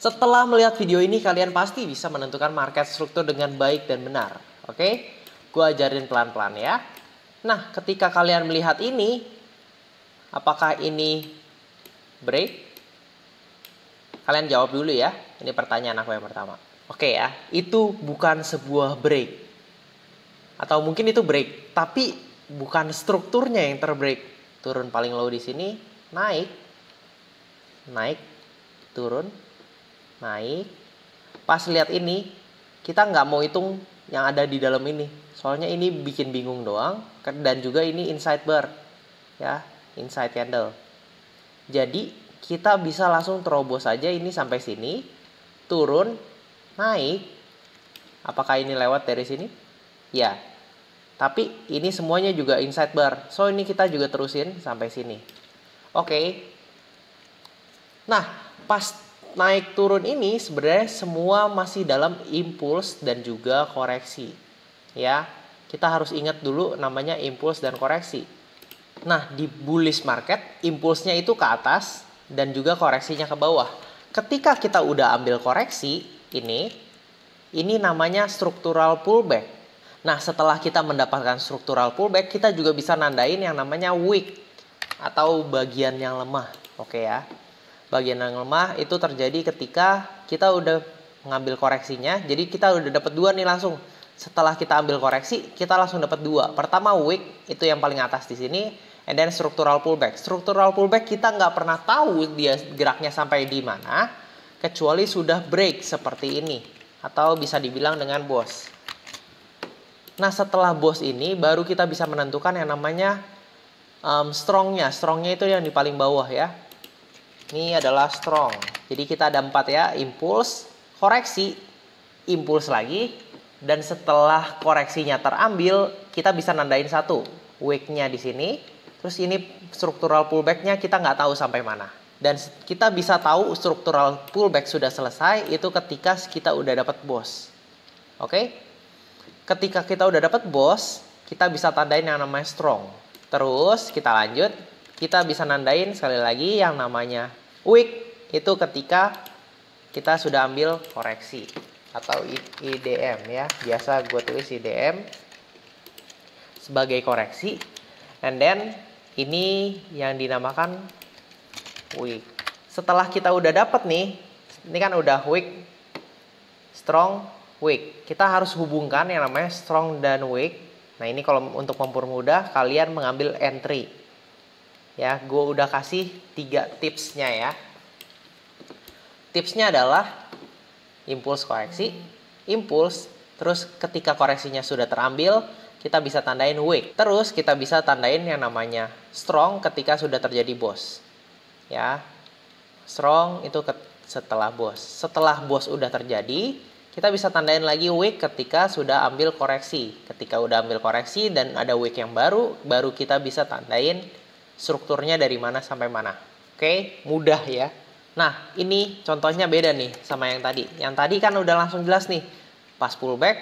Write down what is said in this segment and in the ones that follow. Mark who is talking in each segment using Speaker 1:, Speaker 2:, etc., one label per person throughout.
Speaker 1: Setelah melihat video ini, kalian pasti bisa menentukan market struktur dengan baik dan benar. Oke? Gue ajarin pelan-pelan ya. Nah, ketika kalian melihat ini, apakah ini break? Kalian jawab dulu ya. Ini pertanyaan aku yang pertama. Oke ya, itu bukan sebuah break. Atau mungkin itu break, tapi bukan strukturnya yang terbreak. Turun paling low di sini, naik, turun, naik. Pas lihat ini, kita nggak mau hitung yang ada di dalam ini. Soalnya ini bikin bingung doang. Dan juga ini inside bar, ya, inside candle. Jadi kita bisa langsung terobos aja ini sampai sini, turun, naik. Apakah ini lewat dari sini? Ya. Tapi ini semuanya juga inside bar. So ini kita juga terusin sampai sini. Oke. Nah, pas naik turun ini sebenarnya semua masih dalam impuls dan juga koreksi. Ya. Kita harus ingat dulu namanya impuls dan koreksi. Nah, di bullish market impulsnya itu ke atas dan juga koreksinya ke bawah. Ketika kita udah ambil koreksi ini namanya structural pullback. Nah, setelah kita mendapatkan structural pullback, kita juga bisa nandain yang namanya wick atau bagian yang lemah. Oke ya. Bagian yang lemah itu terjadi ketika kita udah mengambil koreksinya. Jadi kita udah dapat dua nih langsung. Setelah kita ambil koreksi, kita langsung dapat dua. Pertama wick, itu yang paling atas di sini. And then structural pullback. Structural pullback kita nggak pernah tahu dia geraknya sampai di mana, kecuali sudah break seperti ini. Atau bisa dibilang dengan boss. Nah, setelah boss ini, baru kita bisa menentukan yang namanya strongnya. Strongnya itu yang di paling bawah ya. Ini adalah strong. Jadi kita ada 4 ya. Impuls, koreksi, impuls lagi. Dan setelah koreksinya terambil, kita bisa nandain satu. Wick-nya di sini. Terus ini structural pullback-nya kita nggak tahu sampai mana. Dan kita bisa tahu structural pullback sudah selesai itu ketika kita udah dapat boss. Oke? Ketika kita udah dapat boss, kita bisa tandain yang namanya strong. Terus kita lanjut, kita bisa nandain sekali lagi yang namanya wick itu ketika kita sudah ambil koreksi atau IDM ya. Biasa gue tulis IDM sebagai koreksi. And then ini yang dinamakan wick. Setelah kita udah dapat nih, ini kan udah wick, strong, wick. Kita harus hubungkan yang namanya strong dan wick. Nah ini kalau untuk mempermudah kalian mengambil entry. Ya, gue udah kasih 3 tipsnya ya. Tipsnya adalah impuls koreksi, impuls, terus ketika koreksinya sudah terambil, kita bisa tandain wick. Terus kita bisa tandain yang namanya strong ketika sudah terjadi boss. Ya. Strong itu setelah boss. Setelah boss udah terjadi, kita bisa tandain lagi wick ketika sudah ambil koreksi. Ketika udah ambil koreksi dan ada wick yang baru kita bisa tandain strukturnya dari mana sampai mana. Oke, mudah ya. Nah, ini contohnya beda nih sama yang tadi. Yang tadi kan udah langsung jelas nih. Pas pullback,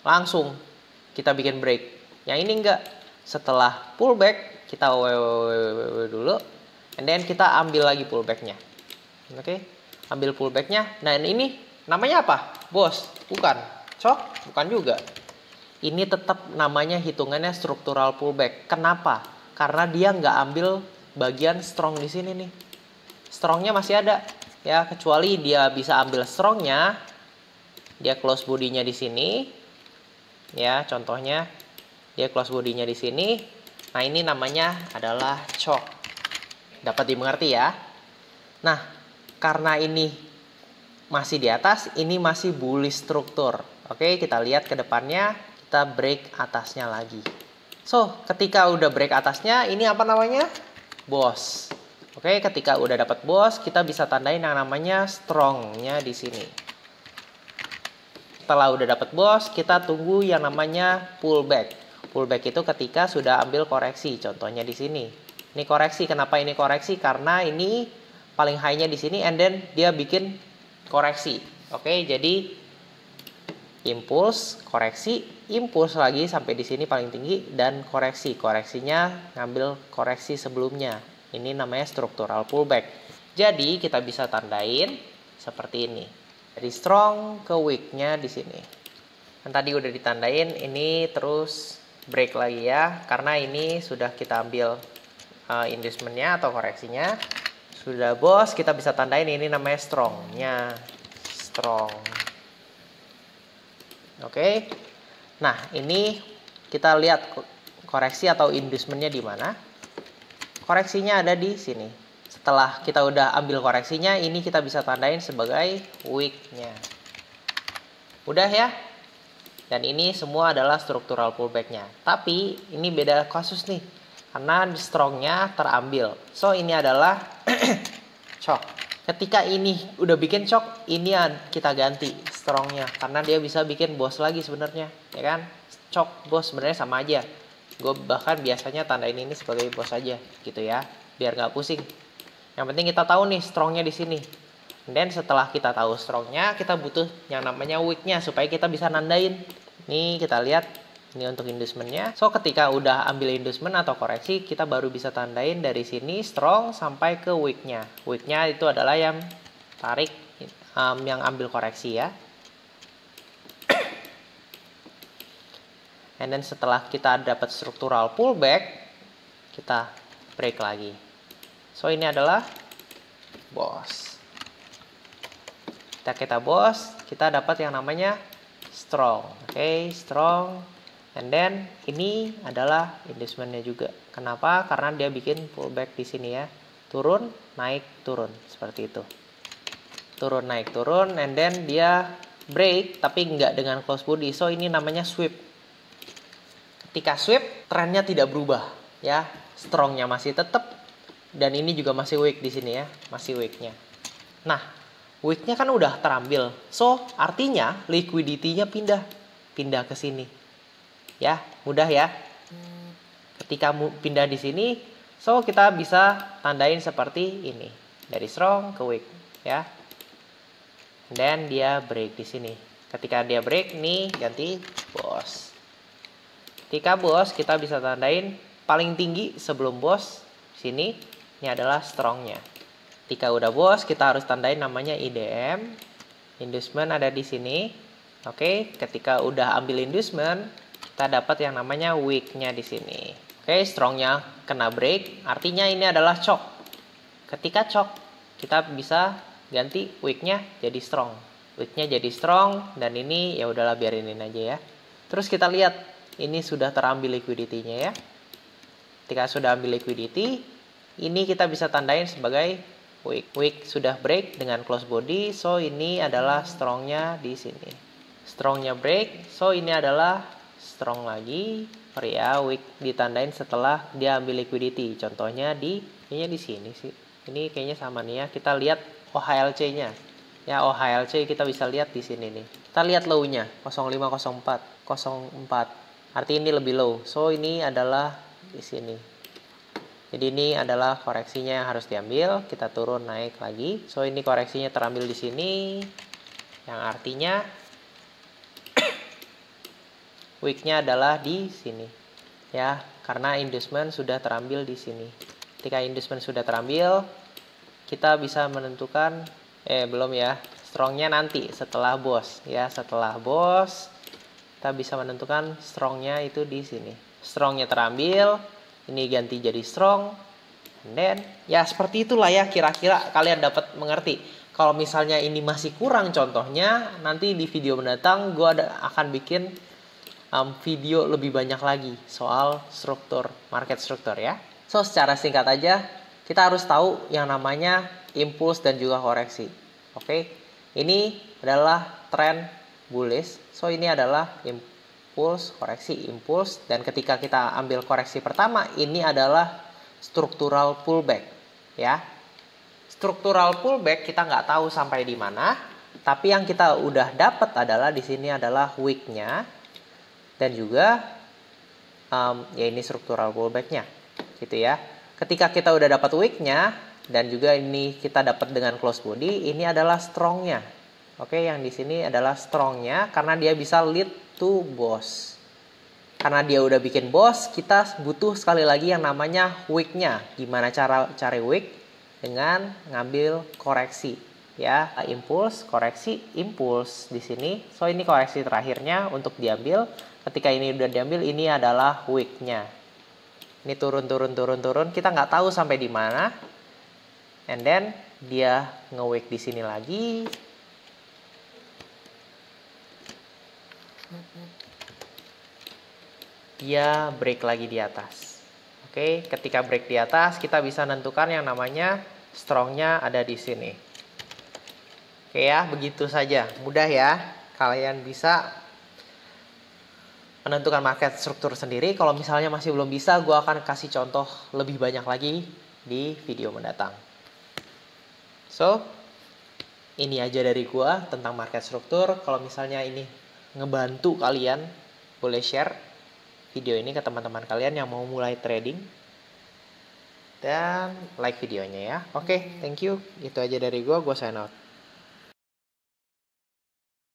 Speaker 1: langsung kita bikin break. Yang ini enggak. Setelah pullback, kita dulu. And then kita ambil lagi pullbacknya. Oke, ambil pullbacknya. Nah, ini namanya apa? Bos? Bukan. Cok? Bukan juga. Ini tetap namanya hitungannya structural pullback. Kenapa? Karena dia nggak ambil bagian strong di sini nih. Strongnya masih ada. Ya, kecuali dia bisa ambil strongnya. Dia close bodinya di sini. Ya, contohnya dia close bodinya di sini. Nah, ini namanya adalah chok. Dapat dimengerti ya? Nah, karena ini masih di atas, ini masih bullish struktur. Oke, kita lihat ke depannya, kita break atasnya lagi. So, ketika udah break atasnya, ini apa namanya? Boss. Oke, ketika udah dapat boss, kita bisa tandain yang namanya strongnya di sini. Setelah udah dapat boss, kita tunggu yang namanya pullback. Pullback itu ketika sudah ambil koreksi, contohnya di sini. Ini koreksi, kenapa ini koreksi? Karena ini paling high-nya di sini, and then dia bikin koreksi. Oke, jadi impuls, koreksi, impuls lagi sampai di sini paling tinggi, dan koreksi. Koreksinya ngambil koreksi sebelumnya. Ini namanya structural pullback. Jadi kita bisa tandain seperti ini. Dari strong ke weaknya di sini. Kan tadi udah ditandain, ini terus break lagi ya, karena ini sudah kita ambil inducementnya atau koreksinya. Sudah bos, kita bisa tandain ini namanya strongnya. Strong. Oke. Nah, ini kita lihat koreksi atau inducementnya di mana. Koreksinya ada di sini. Setelah kita udah ambil koreksinya, ini kita bisa tandain sebagai weaknya. Udah ya? Dan ini semua adalah struktural pullback-nya. Tapi ini beda kasus nih. Karena strongnya terambil. So ini adalah shock. Ketika ini udah bikin shock, ini kita ganti strongnya. Karena dia bisa bikin boss lagi sebenarnya. Ya kan? Shock, boss sebenarnya sama aja. Gue bahkan biasanya tandain ini sebagai bos aja gitu ya, biar nggak pusing. Yang penting kita tahu nih strongnya di sini. Dan setelah kita tahu strongnya, kita butuh yang namanya weaknya supaya kita bisa nandain. Nih kita lihat, ini untuk inducementnya. So ketika udah ambil inducement atau koreksi, kita baru bisa tandain dari sini strong sampai ke weaknya. Weaknya itu adalah yang tarik, yang ambil koreksi ya. And then setelah kita dapat struktural pullback, kita break lagi. So ini adalah boss. Kita boss, kita dapat yang namanya strong. Oke, strong. And then ini adalah inducementnya juga. Kenapa? Karena dia bikin pullback di sini ya. Turun, naik, turun. Seperti itu. Turun, naik, turun. And then dia break, tapi nggak dengan close body. So ini namanya sweep. Ketika sweep, trennya tidak berubah ya, strongnya masih tetap dan ini juga masih weak di sini ya, masih weaknya. Nah, weaknya kan udah terambil, so artinya liquidity-nya pindah ke sini, ya mudah ya. Ketika pindah di sini, so kita bisa tandain seperti ini, dari strong ke weak ya. Dan dia break di sini. Ketika dia break nih ganti boss. Ketika bos, kita bisa tandain paling tinggi sebelum bos. Sini, ini adalah strongnya. Ketika udah bos, kita harus tandain namanya IDM. Inducement ada di sini. Oke, ketika udah ambil inducement, kita dapat yang namanya weaknya di sini. Oke, strongnya kena break, artinya ini adalah shock. Ketika shock, kita bisa ganti weaknya jadi strong. Weaknya jadi strong, dan ini ya udahlah biarinin aja ya. Terus kita lihat. Ini sudah terambil liquidity-nya ya. Ketika sudah ambil liquidity, ini kita bisa tandain sebagai weak. Weak sudah break dengan close body, so ini adalah strongnya di sini. Strongnya break, so ini adalah strong lagi. Sorry ya, weak ditandain setelah dia ambil liquidity. Contohnya kayaknya di sini sih. Ini kayaknya sama nih ya. Kita lihat OHLC-nya. Ya, OHLC kita bisa lihat di sini nih. Kita lihat low-nya 0504, 04. Arti ini lebih low. So ini adalah di sini. Jadi ini adalah koreksinya yang harus diambil. Kita turun naik lagi. So ini koreksinya terambil di sini. Yang artinya weaknya adalah di sini. Ya, karena inducement sudah terambil di sini. Ketika inducement sudah terambil, kita bisa menentukan belum ya. Strongnya nanti setelah bos ya, setelah bos kita bisa menentukan strongnya itu di sini. Strongnya terambil, ini ganti jadi strong, and then ya seperti itulah ya, kira-kira kalian dapat mengerti. Kalau misalnya ini masih kurang contohnya, nanti di video mendatang gue akan bikin video lebih banyak lagi soal struktur, market struktur ya. So secara singkat aja, kita harus tahu yang namanya impuls dan juga koreksi. Oke, ini adalah tren bullish, so ini adalah impuls, koreksi, impuls, dan ketika kita ambil koreksi pertama, ini adalah structural pullback, ya. Structural pullback kita nggak tahu sampai di mana, tapi yang kita udah dapat adalah di sini adalah weaknya, dan juga ya ini structural pullbacknya, gitu ya. Ketika kita udah dapat weaknya, dan juga ini kita dapat dengan close body, ini adalah strongnya. Oke, yang di sini adalah strongnya karena dia bisa lead to boss. Karena dia udah bikin boss, kita butuh sekali lagi yang namanya weaknya. Gimana cara cari weak? Dengan ngambil koreksi. ya, impuls, koreksi, impuls di sini. So ini koreksi terakhirnya untuk diambil. Ketika ini udah diambil, ini adalah wick-nya. Ini turun. Kita nggak tahu sampai di mana. And then dia nge-wick di sini lagi. Dia break lagi di atas. Oke, ketika break di atas, kita bisa menentukan yang namanya strong-nya ada di sini. Oke ya, begitu saja. Mudah ya. Kalian bisa menentukan market struktur sendiri. Kalau misalnya masih belum bisa, gue akan kasih contoh lebih banyak lagi di video mendatang. So, ini aja dari gue tentang market struktur. Kalau misalnya ini ngebantu kalian, boleh share video ini ke teman-teman kalian yang mau mulai trading. Dan like videonya ya. Oke, thank you. Itu aja dari gue sign out.